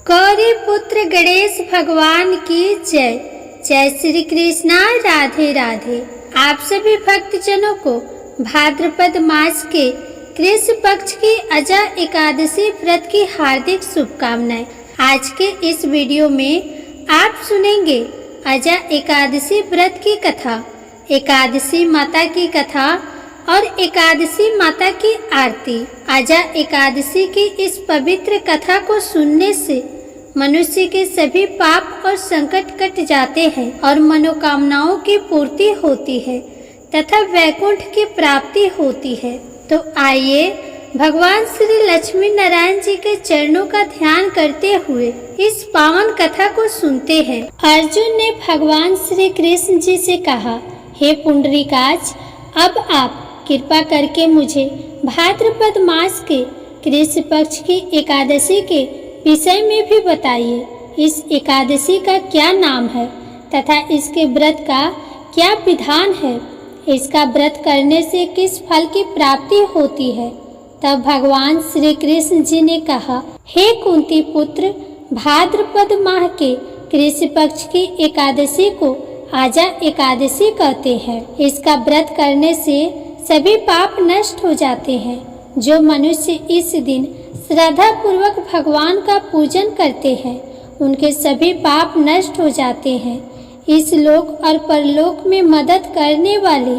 गौरी पुत्र गणेश भगवान की जय। जय श्री कृष्णा, राधे राधे। आप सभी भक्तजनों को भाद्रपद मास के कृष्ण पक्ष की अजा एकादशी व्रत की हार्दिक शुभकामनाएं। आज के इस वीडियो में आप सुनेंगे अजा एकादशी व्रत की कथा, एकादशी माता की कथा और एकादशी माता की आरती। अजा एकादशी की इस पवित्र कथा को सुनने से मनुष्य के सभी पाप और संकट कट जाते हैं और मनोकामनाओं की पूर्ति होती है तथा वैकुंठ की प्राप्ति होती है। तो आइए भगवान श्री लक्ष्मी नारायण जी के चरणों का ध्यान करते हुए इस पावन कथा को सुनते हैं। अर्जुन ने भगवान श्री कृष्ण जी से कहा, हे पुंडरीकाक्ष, अब आप कृपा करके मुझे भाद्रपद मास के कृष्ण पक्ष की एकादशी के विषय में भी बताइए। इस एकादशी का क्या नाम है तथा इसके व्रत का क्या विधान है? इसका व्रत करने से किस फल की प्राप्ति होती है? तब भगवान श्री कृष्ण जी ने कहा, हे कुंती पुत्र, भाद्रपद माह के कृष्ण पक्ष की एकादशी को आजा एकादशी कहते हैं। इसका व्रत करने से सभी पाप नष्ट हो जाते हैं। जो मनुष्य इस दिन श्रद्धा पूर्वक भगवान का पूजन करते हैं, उनके सभी पाप नष्ट हो जाते हैं। इस लोक और परलोक में मदद करने वाले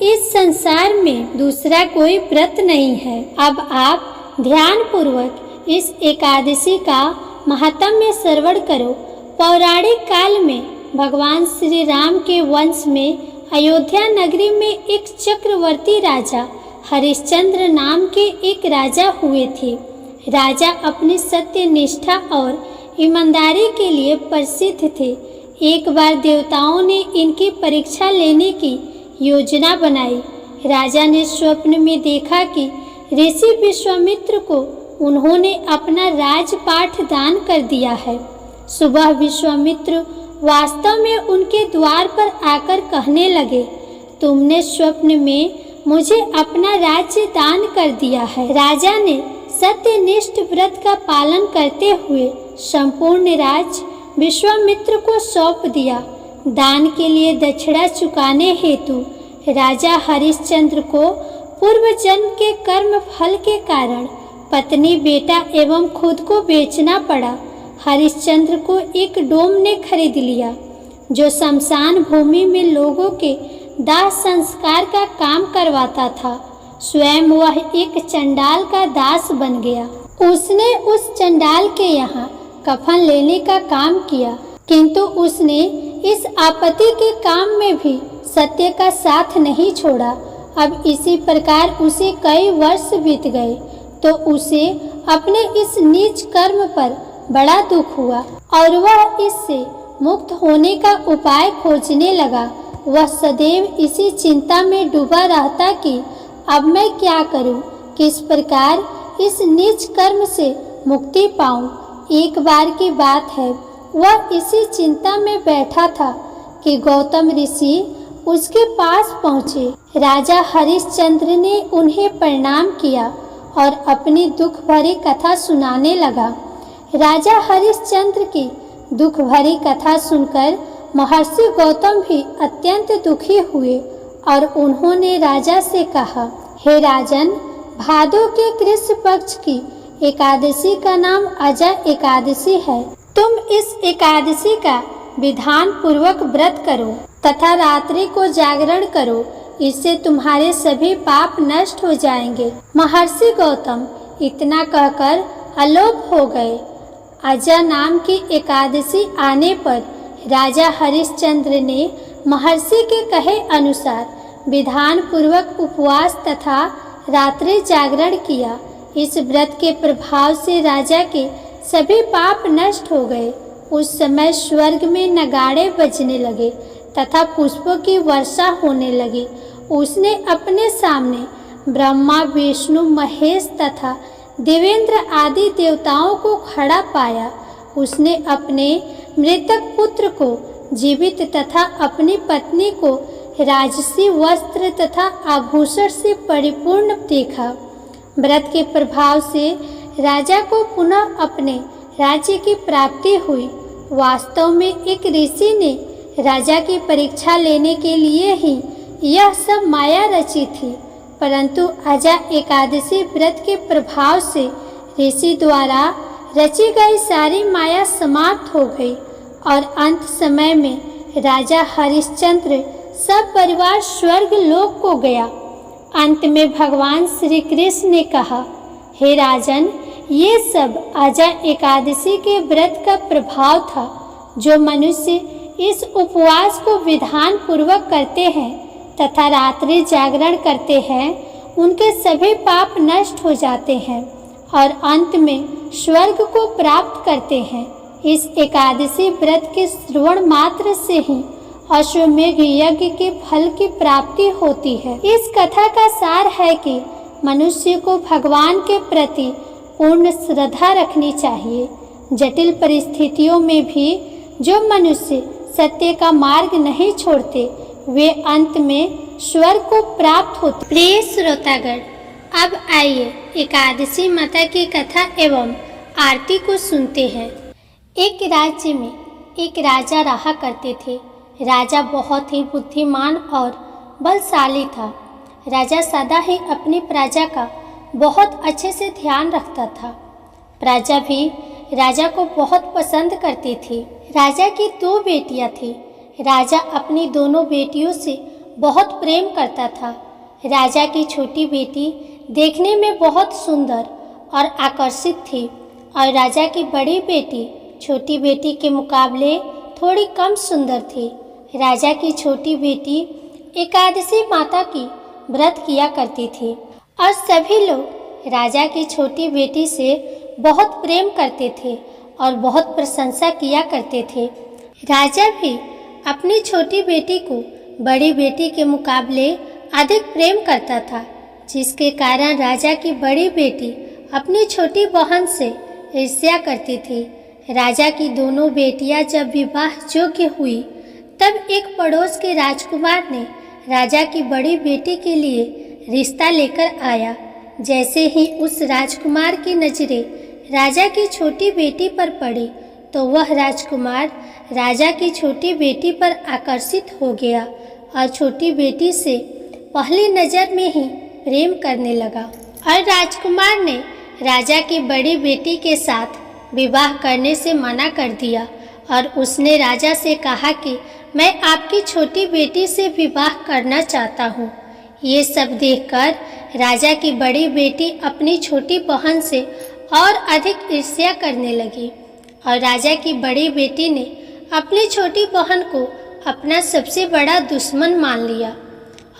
इस संसार में दूसरा कोई व्रत नहीं है। अब आप ध्यान पूर्वक इस एकादशी का महात्म्य श्रवण करो। पौराणिक काल में भगवान श्री राम के वंश में अयोध्या नगरी में एक चक्रवर्ती राजा हरिश्चंद्र नाम के एक राजा हुए थे। राजा अपनी सत्य निष्ठा और ईमानदारी के लिए प्रसिद्ध थे। एक बार देवताओं ने इनकी परीक्षा लेने की योजना बनाई। राजा ने स्वप्न में देखा कि ऋषि विश्वामित्र को उन्होंने अपना राजपाठ दान कर दिया है। सुबह विश्वामित्र वास्तव में उनके द्वार पर आकर कहने लगे, तुमने स्वप्न में मुझे अपना राज्य दान कर दिया है। राजा ने सत्यनिष्ठ व्रत का पालन करते हुए संपूर्ण राज्य विश्वामित्र को सौंप दिया। दान के लिए दक्षिणा चुकाने हेतु राजा हरिश्चंद्र को पूर्व जन्म के कर्म फल के कारण पत्नी, बेटा एवं खुद को बेचना पड़ा। हरिश्चंद्र को एक डोम ने खरीद लिया जो शमशान भूमि में लोगों के दाह संस्कार का काम करवाता था। स्वयं वह एक चंडाल का दास बन गया। उसने उस चंडाल के यहाँ कफन लेने का काम किया, किंतु उसने इस आपत्ति के काम में भी सत्य का साथ नहीं छोड़ा। अब इसी प्रकार उसे कई वर्ष बीत गए तो उसे अपने इस नीच कर्म पर बड़ा दुख हुआ और वह इससे मुक्त होने का उपाय खोजने लगा। वह सदैव इसी चिंता में डूबा रहता कि अब मैं क्या करूं, किस प्रकार इस नीच कर्म से मुक्ति पाऊं। एक बार की बात है, वह इसी चिंता में बैठा था कि गौतम ऋषि उसके पास पहुँचे। राजा हरिश्चंद्र ने उन्हें प्रणाम किया और अपनी दुख भरी कथा सुनाने लगा। राजा हरिश्चंद्र की दुख भरी कथा सुनकर महर्षि गौतम भी अत्यंत दुखी हुए और उन्होंने राजा से कहा, हे राजन, भादो के कृष्ण पक्ष की एकादशी का नाम अजा एकादशी है। तुम इस एकादशी का विधान पूर्वक व्रत करो तथा रात्रि को जागरण करो, इससे तुम्हारे सभी पाप नष्ट हो जाएंगे। महर्षि गौतम इतना कहकर अलोप हो गए। अजा नाम की एकादशी आने पर राजा हरिश्चंद्र ने महर्षि के कहे अनुसार विधान पूर्वक उपवास तथा रात्रि जागरण किया। इस व्रत के प्रभाव से राजा के सभी पाप नष्ट हो गए। उस समय स्वर्ग में नगाड़े बजने लगे तथा पुष्पों की वर्षा होने लगी। उसने अपने सामने ब्रह्मा, विष्णु, महेश तथा देवेंद्र आदि देवताओं को खड़ा पाया। उसने अपने मृतक पुत्र को जीवित तथा अपनी पत्नी को राजसी वस्त्र तथा आभूषण से परिपूर्ण देखा। व्रत के प्रभाव से राजा को पुनः अपने राज्य की प्राप्ति हुई। वास्तव में एक ऋषि ने राजा की परीक्षा लेने के लिए ही यह सब माया रची थी, परंतु आजा एकादशी व्रत के प्रभाव से ऋषि द्वारा रची गई सारी माया समाप्त हो गई और अंत समय में राजा हरिश्चंद्र सब परिवार स्वर्ग लोक को गया। अंत में भगवान श्री कृष्ण ने कहा, हे राजन, ये सब आजा एकादशी के व्रत का प्रभाव था। जो मनुष्य इस उपवास को विधान पूर्वक करते हैं तथा रात्रि जागरण करते हैं, उनके सभी पाप नष्ट हो जाते हैं और अंत में स्वर्ग को प्राप्त करते हैं। इस एकादशी व्रत के श्रवण मात्र से ही अश्वमेघ यज्ञ के फल की प्राप्ति होती है। इस कथा का सार है कि मनुष्य को भगवान के प्रति पूर्ण श्रद्धा रखनी चाहिए। जटिल परिस्थितियों में भी जो मनुष्य सत्य का मार्ग नहीं छोड़ते, वे अंत में स्वर्ग को प्राप्त होते। प्रिय श्रोतागण, अब आइए एकादशी माता की कथा एवं आरती को सुनते हैं। एक राज्य में एक राजा रहा करते थे। राजा बहुत ही बुद्धिमान और बलशाली था। राजा सदा ही अपनी प्रजा का बहुत अच्छे से ध्यान रखता था। प्रजा भी राजा को बहुत पसंद करती थी। राजा की 2 बेटियां थीं। राजा अपनी दोनों बेटियों से बहुत प्रेम करता था। राजा की छोटी बेटी देखने में बहुत सुंदर और आकर्षित थी और राजा की बड़ी बेटी छोटी बेटी के मुकाबले थोड़ी कम सुंदर थी। राजा की छोटी बेटी एकादशी माता की व्रत किया करती थी और सभी लोग राजा की छोटी बेटी से बहुत प्रेम करते थे और बहुत प्रशंसा किया करते थे। राजा भी अपनी छोटी बेटी को बड़ी बेटी के मुकाबले अधिक प्रेम करता था, जिसके कारण राजा की बड़ी बेटी अपनी छोटी बहन से ईर्ष्या करती थी। राजा की दोनों बेटियां जब विवाह योग्य हुई, तब एक पड़ोस के राजकुमार ने राजा की बड़ी बेटी के लिए रिश्ता लेकर आया। जैसे ही उस राजकुमार की नजरें राजा की छोटी बेटी पर पड़ी, तो वह राजकुमार राजा की छोटी बेटी पर आकर्षित हो गया और छोटी बेटी से पहली नज़र में ही प्रेम करने लगा। और राजकुमार ने राजा की बड़ी बेटी के साथ विवाह करने से मना कर दिया और उसने राजा से कहा कि मैं आपकी छोटी बेटी से विवाह करना चाहता हूँ। ये सब देखकर राजा की बड़ी बेटी अपनी छोटी बहन से और अधिक ईर्ष्या करने लगी और राजा की बड़ी बेटी ने अपनी छोटी बहन को अपना सबसे बड़ा दुश्मन मान लिया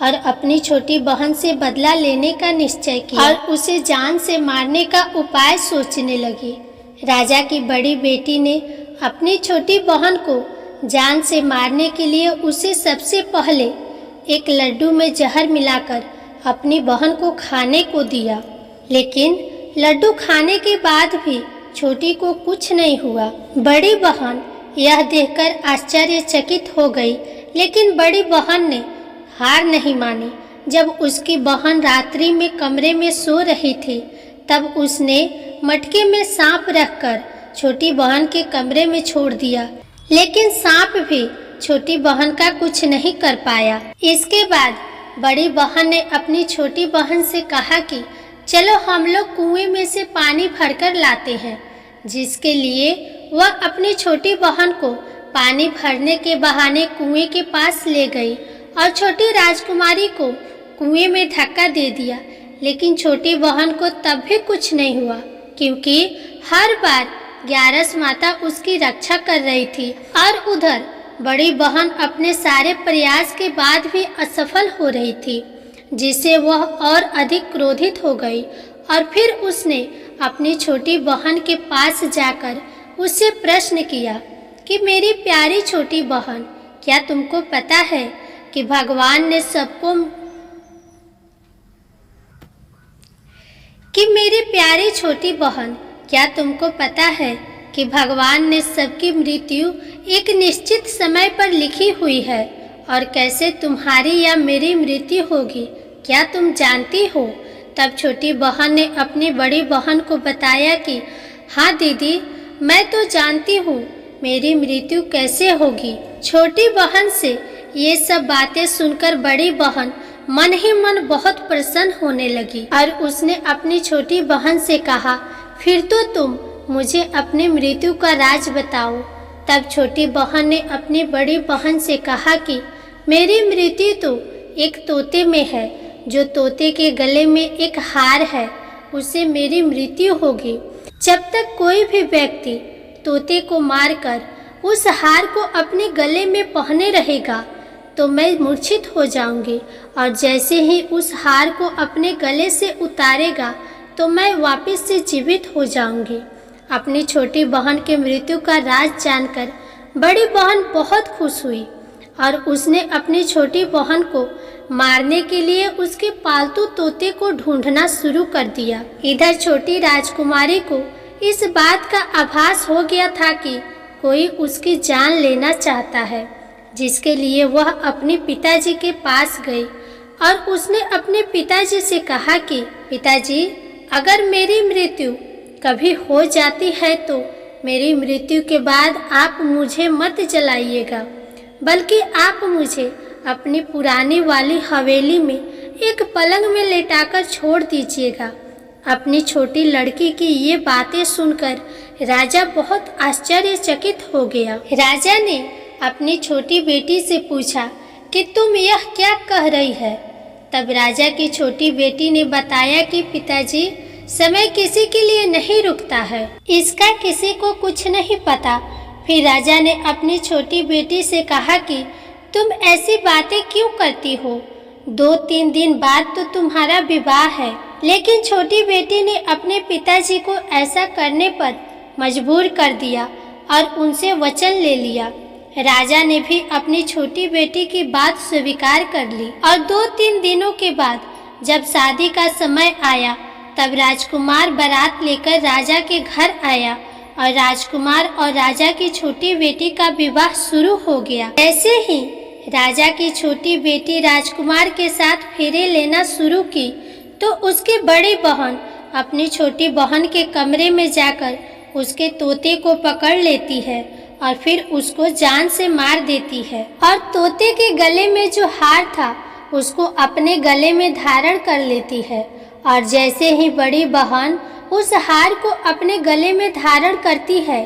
और अपनी छोटी बहन से बदला लेने का निश्चय किया और उसे जान से मारने का उपाय सोचने लगी। राजा की बड़ी बेटी ने अपनी छोटी बहन को जान से मारने के लिए उसे सबसे पहले एक लड्डू में जहर मिलाकर अपनी बहन को खाने को दिया, लेकिन लड्डू खाने के बाद भी छोटी को कुछ नहीं हुआ। बड़ी बहन यह देखकर आश्चर्यचकित हो गई, लेकिन बड़ी बहन ने हार नहीं मानी। जब उसकी बहन रात्रि में कमरे में सो रही थी, तब उसने मटके में सांप रखकर छोटी बहन के कमरे में छोड़ दिया, लेकिन सांप भी छोटी बहन का कुछ नहीं कर पाया। इसके बाद बड़ी बहन ने अपनी छोटी बहन से कहा कि चलो हम लोग कुएं में से पानी भरकर लाते हैं, जिसके लिए वह अपनी छोटी बहन को पानी भरने के बहाने कुएं के पास ले गई और छोटी राजकुमारी को कुएं में धक्का दे दिया। लेकिन छोटी बहन को तब भी कुछ नहीं हुआ, क्योंकि हर बार ग्यारस माता उसकी रक्षा कर रही थी और उधर बड़ी बहन अपने सारे प्रयास के बाद भी असफल हो रही थी, जिससे वह और अधिक क्रोधित हो गई और फिर उसने अपनी छोटी बहन के पास जाकर उससे प्रश्न किया कि मेरी प्यारी छोटी बहन, क्या तुमको पता है कि भगवान ने सबको मेरी प्यारी छोटी बहन, क्या तुमको पता है कि भगवान ने सबकी मृत्यु एक निश्चित समय पर लिखी हुई है और कैसे तुम्हारी या मेरी मृत्यु होगी, क्या तुम जानती हो? तब छोटी बहन ने अपनी बड़ी बहन को बताया कि हाँ दीदी, मैं तो जानती हूँ मेरी मृत्यु कैसे होगी। छोटी बहन से ये सब बातें सुनकर बड़ी बहन मन ही मन बहुत प्रसन्न होने लगी और उसने अपनी छोटी बहन से कहा, फिर तो तुम मुझे अपनी मृत्यु का राज बताओ। तब छोटी बहन ने अपनी बड़ी बहन से कहा कि मेरी मृत्यु तो एक तोते में है, जो तोते के गले में एक हार है, उससे मेरी मृत्यु होगी। जब तक कोई भी व्यक्ति तोते को मारकर उस हार को अपने गले में पहने रहेगा तो मैं मूर्छित हो जाऊंगी, और जैसे ही उस हार को अपने गले से उतारेगा तो मैं वापस से जीवित हो जाऊंगी। अपनी छोटी बहन के मृत्यु का राज जानकर बड़ी बहन बहुत खुश हुई और उसने अपनी छोटी बहन को मारने के लिए उसके पालतू तोते को ढूंढना शुरू कर दिया। इधर छोटी राजकुमारी को इस बात का आभास हो गया था कि कोई उसकी जान लेना चाहता है, जिसके लिए वह अपने पिताजी के पास गई और उसने अपने पिताजी से कहा कि पिताजी, अगर मेरी मृत्यु कभी हो जाती है तो मेरी मृत्यु के बाद आप मुझे मत जलाइएगा, बल्कि आप मुझे अपनी पुरानी वाली हवेली में एक पलंग में लेटाकर छोड़ दीजिएगा। अपनी छोटी लड़की की ये बातें सुनकर राजा बहुत आश्चर्यचकित हो गया। राजा ने अपनी छोटी बेटी से पूछा कि तुम यह क्या कह रही है। तब राजा की छोटी बेटी ने बताया कि पिताजी, समय किसी के लिए नहीं रुकता है, इसका किसी को कुछ नहीं पता। फिर राजा ने अपनी छोटी बेटी से कहा कि तुम ऐसी बातें क्यों करती हो, 2-3 दिन बाद तो तुम्हारा विवाह है। लेकिन छोटी बेटी ने अपने पिताजी को ऐसा करने पर मजबूर कर दिया और उनसे वचन ले लिया। राजा ने भी अपनी छोटी बेटी की बात स्वीकार कर ली और 2-3 दिनों के बाद जब शादी का समय आया तब राजकुमार बारात लेकर राजा के घर आया और राजकुमार और राजा की छोटी बेटी का विवाह शुरू हो गया। ऐसे ही राजा की छोटी बेटी राजकुमार के साथ फेरे लेना शुरू की तो उसकी बड़ी बहन अपनी छोटी बहन के कमरे में जाकर उसके तोते को पकड़ लेती है और फिर उसको जान से मार देती है और तोते के गले में जो हार था उसको अपने गले में धारण कर लेती है। और जैसे ही बड़ी बहन उस हार को अपने गले में धारण करती है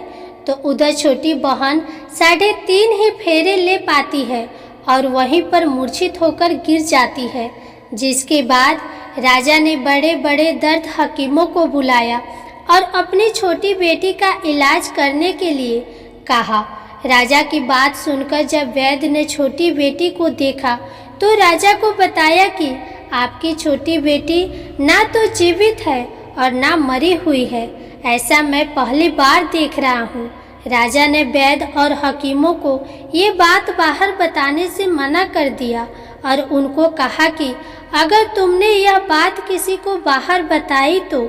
तो उधर छोटी बहन 3.5 ही फेरे ले पाती है और वहीं पर मूर्छित होकर गिर जाती है। जिसके बाद राजा ने बड़े बड़े दर्द हकीमों को बुलाया और अपनी छोटी बेटी का इलाज करने के लिए कहा। राजा की बात सुनकर जब वैद्य ने छोटी बेटी को देखा तो राजा को बताया कि आपकी छोटी बेटी ना तो जीवित है और ना मरी हुई है, ऐसा मैं पहली बार देख रहा हूँ। राजा ने वैद्य और हकीमों को ये बात बाहर बताने से मना कर दिया और उनको कहा कि अगर तुमने यह बात किसी को बाहर बताई तो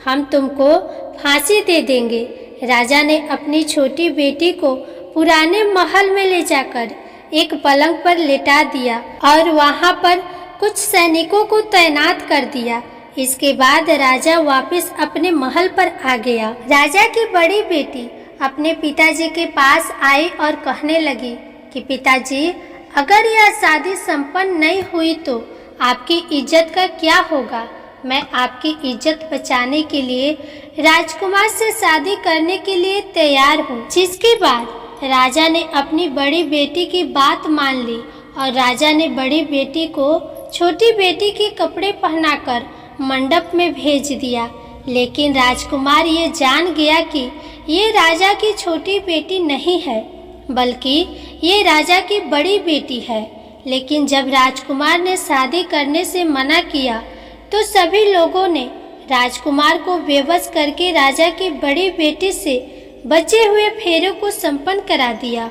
हम तुमको फांसी दे देंगे। राजा ने अपनी छोटी बेटी को पुराने महल में ले जाकर एक पलंग पर लेटा दिया और वहां पर कुछ सैनिकों को तैनात कर दिया। इसके बाद राजा वापस अपने महल पर आ गया। राजा की बड़ी बेटी अपने पिताजी के पास आई और कहने लगी कि पिताजी, अगर यह शादी संपन्न नहीं हुई तो आपकी इज्जत का क्या होगा। मैं आपकी इज्जत बचाने के लिए राजकुमार से शादी करने के लिए तैयार हूँ। जिसके बाद राजा ने अपनी बड़ी बेटी की बात मान ली और राजा ने बड़ी बेटी को छोटी बेटी के कपड़े पहनाकर मंडप में भेज दिया। लेकिन राजकुमार ये जान गया कि ये राजा की छोटी बेटी नहीं है, बल्कि ये राजा की बड़ी बेटी है। लेकिन जब राजकुमार ने शादी करने से मना किया तो सभी लोगों ने राजकुमार को बेबस करके राजा की बड़ी बेटी से बचे हुए फेरों को संपन्न करा दिया।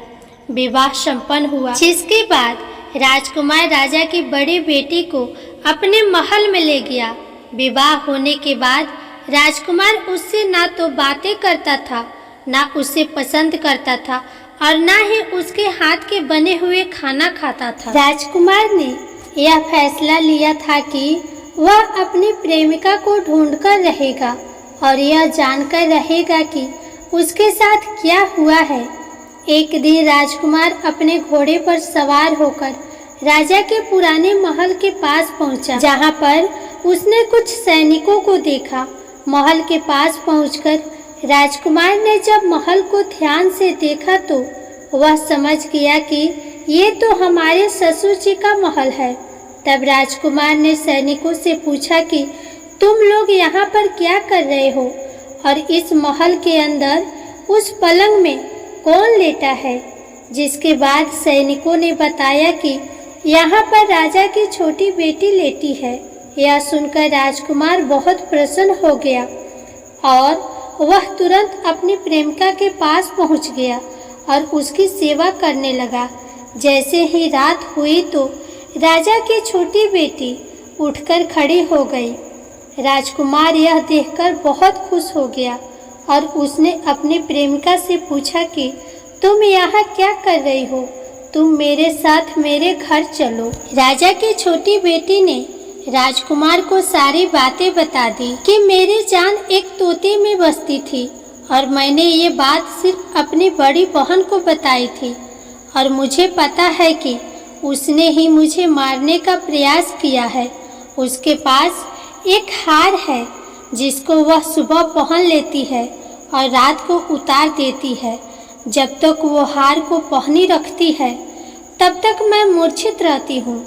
विवाह संपन्न हुआ, जिसके बाद राजकुमार राजा की बड़ी बेटी को अपने महल में ले गया। विवाह होने के बाद राजकुमार उससे ना तो बातें करता था, ना उसे पसंद करता था और ना ही उसके हाथ के बने हुए खाना खाता था। राजकुमार ने यह फैसला लिया था कि वह अपनी प्रेमिका को ढूंढकर रहेगा और यह जानकर रहेगा कि उसके साथ क्या हुआ है। एक दिन राजकुमार अपने घोड़े पर सवार होकर राजा के पुराने महल के पास पहुंचा, जहां पर उसने कुछ सैनिकों को देखा। महल के पास पहुंचकर राजकुमार ने जब महल को ध्यान से देखा तो वह समझ गया कि ये तो हमारे ससुर जी का महल है। तब राजकुमार ने सैनिकों से पूछा कि तुम लोग यहाँ पर क्या कर रहे हो और इस महल के अंदर उस पलंग में कौन लेटा है। जिसके बाद सैनिकों ने बताया कि यहाँ पर राजा की छोटी बेटी लेटी है। यह सुनकर राजकुमार बहुत प्रसन्न हो गया और वह तुरंत अपनी प्रेमिका के पास पहुँच गया और उसकी सेवा करने लगा। जैसे ही रात हुई तो राजा की छोटी बेटी उठकर खड़ी हो गई। राजकुमार यह देखकर बहुत खुश हो गया और उसने अपनी प्रेमिका से पूछा कि तुम यहाँ क्या कर रही हो, तुम मेरे साथ मेरे घर चलो। राजा की छोटी बेटी ने राजकुमार को सारी बातें बता दी कि मेरी जान एक तोते में बसती थी और मैंने ये बात सिर्फ अपनी बड़ी बहन को बताई थी और मुझे पता है कि उसने ही मुझे मारने का प्रयास किया है। उसके पास एक हार है जिसको वह सुबह पहन लेती है और रात को उतार देती है। जब तक वो हार को पहनी रखती है तब तक मैं मूर्छित रहती हूँ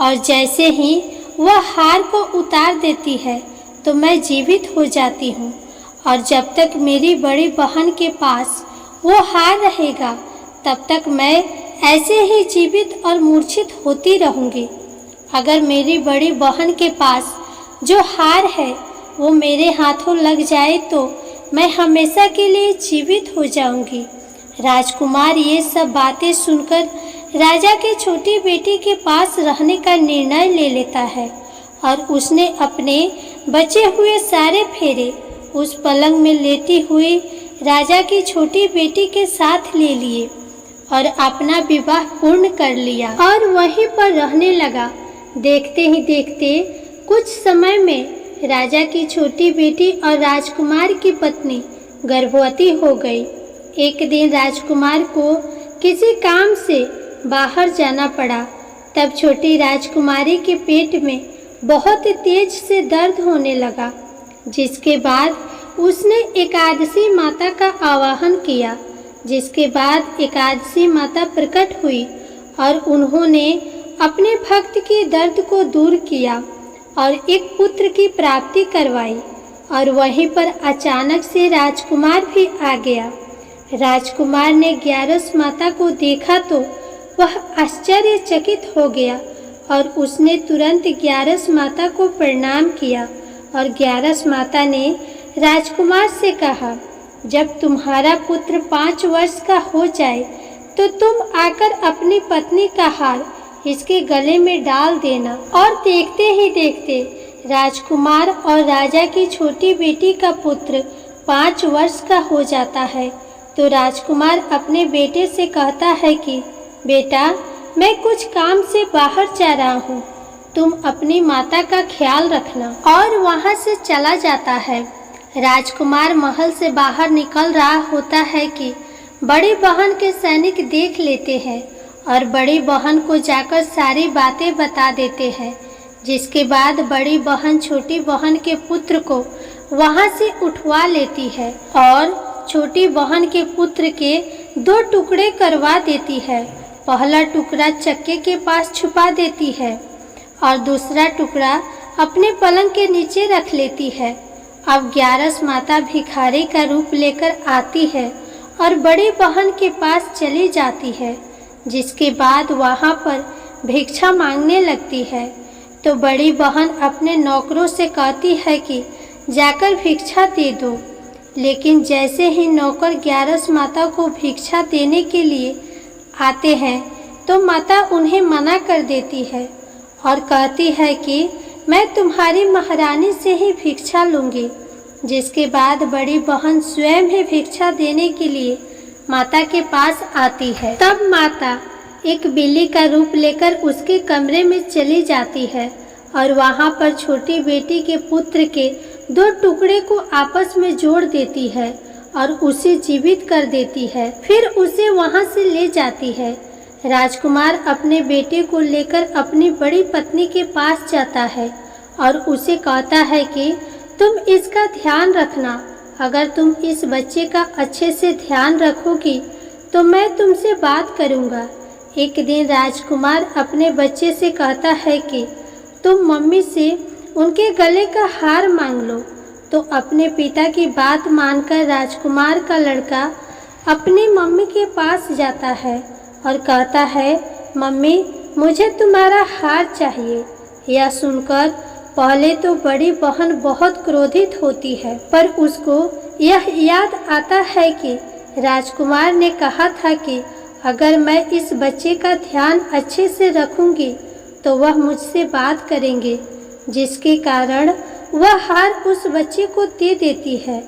और जैसे ही वह हार को उतार देती है तो मैं जीवित हो जाती हूँ और जब तक मेरी बड़ी बहन के पास वो हार रहेगा तब तक मैं ऐसे ही जीवित और मूर्छित होती रहूँगी। अगर मेरी बड़ी बहन के पास जो हार है वो मेरे हाथों लग जाए तो मैं हमेशा के लिए जीवित हो जाऊँगी। राजकुमार ये सब बातें सुनकर राजा की छोटी बेटी के पास रहने का निर्णय ले लेता है और उसने अपने बचे हुए सारे फेरे उस पलंग में लेटी हुई राजा की छोटी बेटी के साथ ले लिए और अपना विवाह पूर्ण कर लिया और वहीं पर रहने लगा। देखते ही देखते कुछ समय में राजा की छोटी बेटी और राजकुमार की पत्नी गर्भवती हो गई। एक दिन राजकुमार को किसी काम से बाहर जाना पड़ा। तब छोटी राजकुमारी के पेट में बहुत तेज से दर्द होने लगा, जिसके बाद उसने एकादशी माता का आवाहन किया। जिसके बाद एकादशी माता प्रकट हुई और उन्होंने अपने भक्त के दर्द को दूर किया और एक पुत्र की प्राप्ति करवाई और वहीं पर अचानक से राजकुमार भी आ गया। राजकुमार ने ग्यारस माता को देखा तो वह आश्चर्यचकित हो गया और उसने तुरंत ग्यारस माता को प्रणाम किया और ग्यारस माता ने राजकुमार से कहा, जब तुम्हारा पुत्र 5 वर्ष का हो जाए तो तुम आकर अपनी पत्नी का हार इसके गले में डाल देना। और देखते ही देखते राजकुमार और राजा की छोटी बेटी का पुत्र 5 वर्ष का हो जाता है। तो राजकुमार अपने बेटे से कहता है कि बेटा, मैं कुछ काम से बाहर जा रहा हूँ, तुम अपनी माता का ख्याल रखना। और वहाँ से चला जाता है। राजकुमार महल से बाहर निकल रहा होता है कि बड़ी बहन के सैनिक देख लेते हैं और बड़ी बहन को जाकर सारी बातें बता देते हैं। जिसके बाद बड़ी बहन छोटी बहन के पुत्र को वहाँ से उठवा लेती है और छोटी बहन के पुत्र के 2 टुकड़े करवा देती है। पहला टुकड़ा चक्के के पास छुपा देती है और दूसरा टुकड़ा अपने पलंग के नीचे रख लेती है। अब ग्यारस माता भिखारी का रूप लेकर आती है और बड़ी बहन के पास चली जाती है। जिसके बाद वहाँ पर भिक्षा मांगने लगती है। तो बड़ी बहन अपने नौकरों से कहती है कि जाकर भिक्षा दे दो। लेकिन जैसे ही नौकर ग्यारस माता को भिक्षा देने के लिए आते हैं तो माता उन्हें मना कर देती है और कहती है कि मैं तुम्हारी महारानी से ही भिक्षा लूँगी। जिसके बाद बड़ी बहन स्वयं ही भिक्षा देने के लिए माता के पास आती है। तब माता एक बिल्ली का रूप लेकर उसके कमरे में चली जाती है और वहाँ पर छोटी बेटी के पुत्र के 2 टुकड़े को आपस में जोड़ देती है और उसे जीवित कर देती है, फिर उसे वहां से ले जाती है। राजकुमार अपने बेटे को लेकर अपनी बड़ी पत्नी के पास जाता है और उसे कहता है कि तुम इसका ध्यान रखना। अगर तुम इस बच्चे का अच्छे से ध्यान रखोगी तो मैं तुमसे बात करूँगा। एक दिन राजकुमार अपने बच्चे से कहता है कि तुम मम्मी से उनके गले का हार मांग लो। तो अपने पिता की बात मानकर राजकुमार का लड़का अपनी मम्मी के पास जाता है और कहता है, मम्मी मुझे तुम्हारा हार चाहिए। यह सुनकर पहले तो बड़ी बहन बहुत क्रोधित होती है, पर उसको यह याद आता है कि राजकुमार ने कहा था कि अगर मैं इस बच्चे का ध्यान अच्छे से रखूंगी तो वह मुझसे बात करेंगे, जिसके कारण वह हार उस बच्चे को दे देती है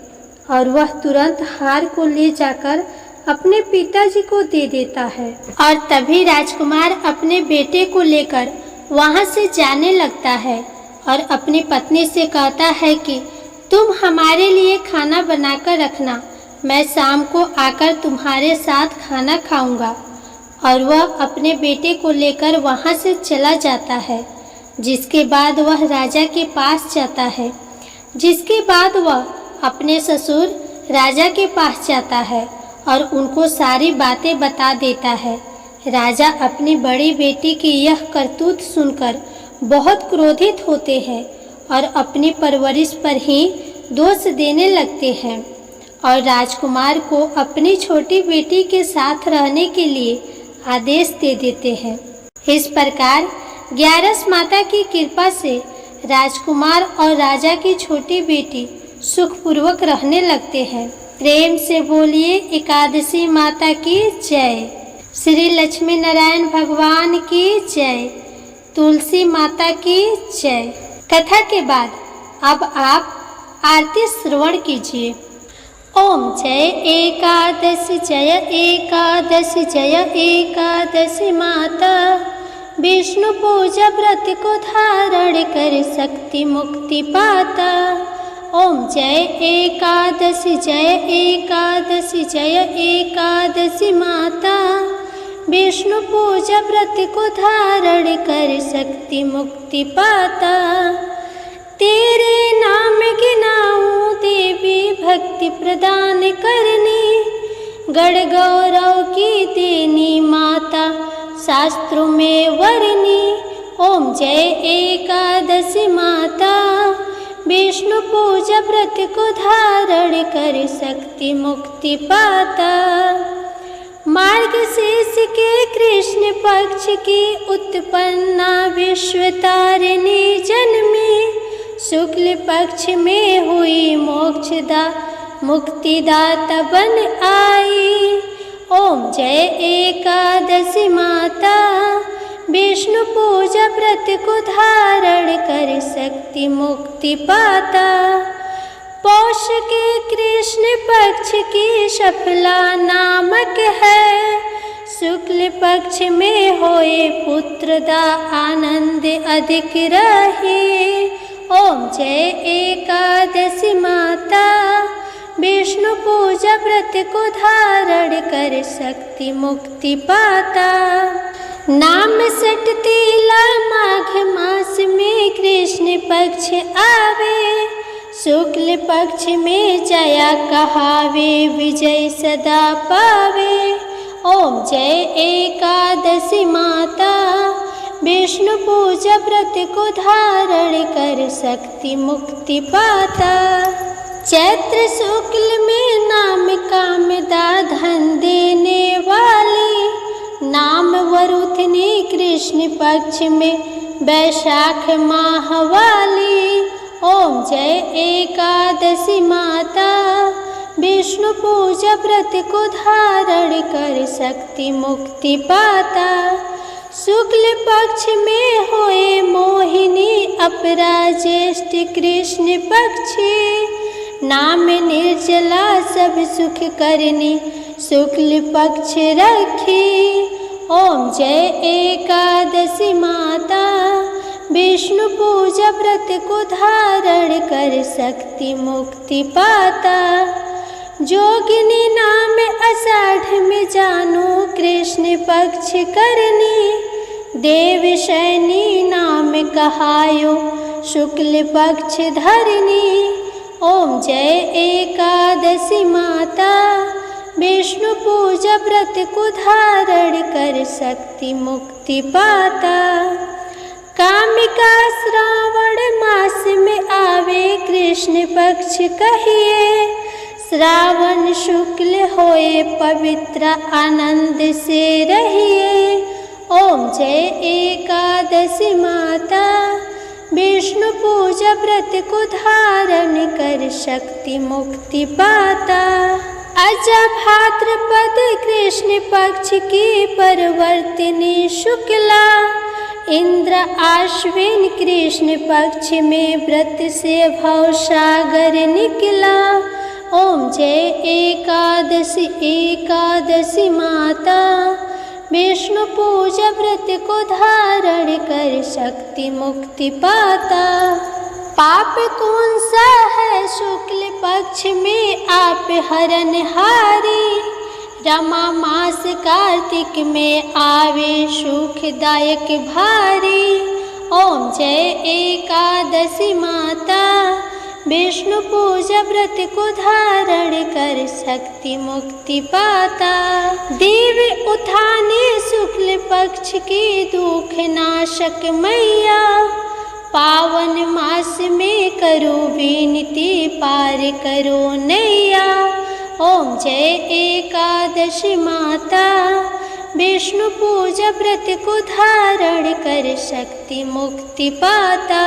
और वह तुरंत हार को ले जाकर अपने पिताजी को दे देता है। और तभी राजकुमार अपने बेटे को लेकर वहां से जाने लगता है और अपनी पत्नी से कहता है कि तुम हमारे लिए खाना बनाकर रखना, मैं शाम को आकर तुम्हारे साथ खाना खाऊंगा। और वह अपने बेटे को लेकर वहां से चला जाता है, जिसके बाद वह राजा के पास जाता है। जिसके बाद वह अपने ससुर राजा के पास जाता है और उनको सारी बातें बता देता है। राजा अपनी बड़ी बेटी की यह करतूत सुनकर बहुत क्रोधित होते हैं और अपनी परवरिश पर ही दोष देने लगते हैं और राजकुमार को अपनी छोटी बेटी के साथ रहने के लिए आदेश दे देते हैं। इस प्रकार ग्यारस माता की कृपा से राजकुमार और राजा की छोटी बेटी सुखपूर्वक रहने लगते हैं। प्रेम से बोलिए एकादशी माता की जय। श्री लक्ष्मी नारायण भगवान की जय। तुलसी माता की जय। कथा के बाद अब आप आरती श्रवण कीजिए। ओम जय एकादशी जय एकादशी जय एकादशी माता। विष्णु पूजा व्रत को धारण कर शक्ति मुक्ति पाता। ओम जय एकादशी जय एकादशी जय एकादशी माता। विष्णु पूजा व्रत को धारण कर शक्ति मुक्ति पाता। तेरे नाम गिनाऊं देवी भक्ति प्रदान करनी। गढ़ गौरव की देनी माता शास्त्रों में वर्णी। ओम जय एकादशी माता। विष्णु पूजा व्रत को धारण कर शक्ति मुक्ति पाता। मार्गशीर्ष के कृष्ण पक्ष की उत्पन्ना विश्व तारिणी जन्मी। शुक्ल पक्ष में हुई मोक्षदा मुक्तिदाता बन आई। ओम जय एकादशी माता। विष्णु पूजा व्रत को धारण कर शक्ति मुक्ति पाता। पौष के कृष्ण पक्ष की शफला नामक है। शुक्ल पक्ष में होए पुत्रदा आनंद अधिक रहे। ओम जय एकादशी माता। विष्णु पूजा व्रत को धारण कर शक्ति मुक्ति पाता। नाम सटतीला माघ मास में कृष्ण पक्ष आवे। शुक्ल पक्ष में जया कहावे विजय सदा पावे। ओम जय एकादशी माता। विष्णु पूजा व्रत को धारण कर शक्ति मुक्ति पाता। चैत्र शुक्ल में नाम कामदा धन देने वाली। नाम वरुथनी कृष्ण पक्ष में वैशाख माह वाली। ओम जय एकादशी माता। विष्णु पूजा व्रत को धारण कर शक्ति मुक्ति पाता। शुक्ल पक्ष में होए मोहिनी अपरा ज्येष्ठ कृष्ण पक्षी। नाम निर्जला सब सुख करनी शुक्ल पक्ष रखी। ओम जय एकादशी माता। विष्णु पूजा व्रत को धारण कर शक्ति मुक्ति पाता। जोगिनी नाम आषाढ़ में जानो कृष्ण पक्ष करनी। देव शयनी नाम कहायो शुक्ल पक्ष धरनी। ओम जय एकादशी माता विष्णु पूजा व्रत को धारण कर शक्ति मुक्ति पाता। कामिका श्रावण मास में आवे कृष्ण पक्ष कहिए। श्रावण शुक्ल होए पवित्र आनंद से रहिए। ओम जय एकादशी माता विष्णु पूजा व्रत को धारण कर शक्ति मुक्ति पाता। अजा भाद्रपद कृष्ण पक्ष की परवर्तिनी शुक्ला। इंद्र आश्विन कृष्ण पक्ष में व्रत से भवसागर निकला। ओम जय एकादशी एकादशी माता विष्णु पूजा व्रत को धारण कर शक्ति मुक्ति पाता। पाप कौन सा है शुक्ल पक्ष में आप हरनहारी। रमा मास कार्तिक में आवे सुखदायक भारी। ओम जय एकादशी माता विष्णु पूजा व्रत को धारण कर शक्ति मुक्ति पाता। देव उठाने शुक्ल पक्ष की दुख नाशक मैया। पावन मास में करो विनती पार करो नैया। ओम जय एकादशी माता विष्णु पूजा व्रत को धारण कर शक्ति मुक्ति पाता।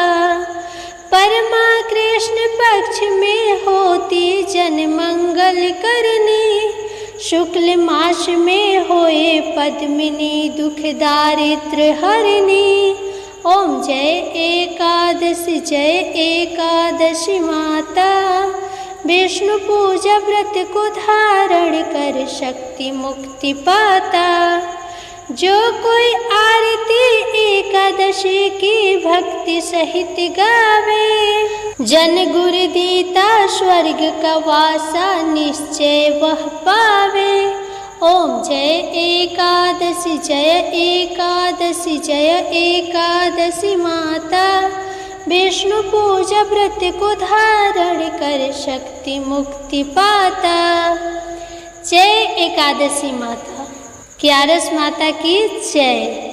परमा कृष्ण पक्ष में होती जन मंगल करनी। शुक्ल मास में होए पद्मिनी दुख दारिद्र हरनी। ओम जय एकादशी माता विष्णु पूजा व्रत को धारण कर शक्ति मुक्ति पाता। जो कोई आरती एकादशी की भक्ति सहित गावे। जन गुरु दीता स्वर्ग का वासा निश्चय वह पावे। ओम जय एकादशी जय एकादशी माता विष्णु पूजा व्रत को धारण कर शक्ति मुक्ति पाता। जय एकादशी माता, क्यारस माता की जय।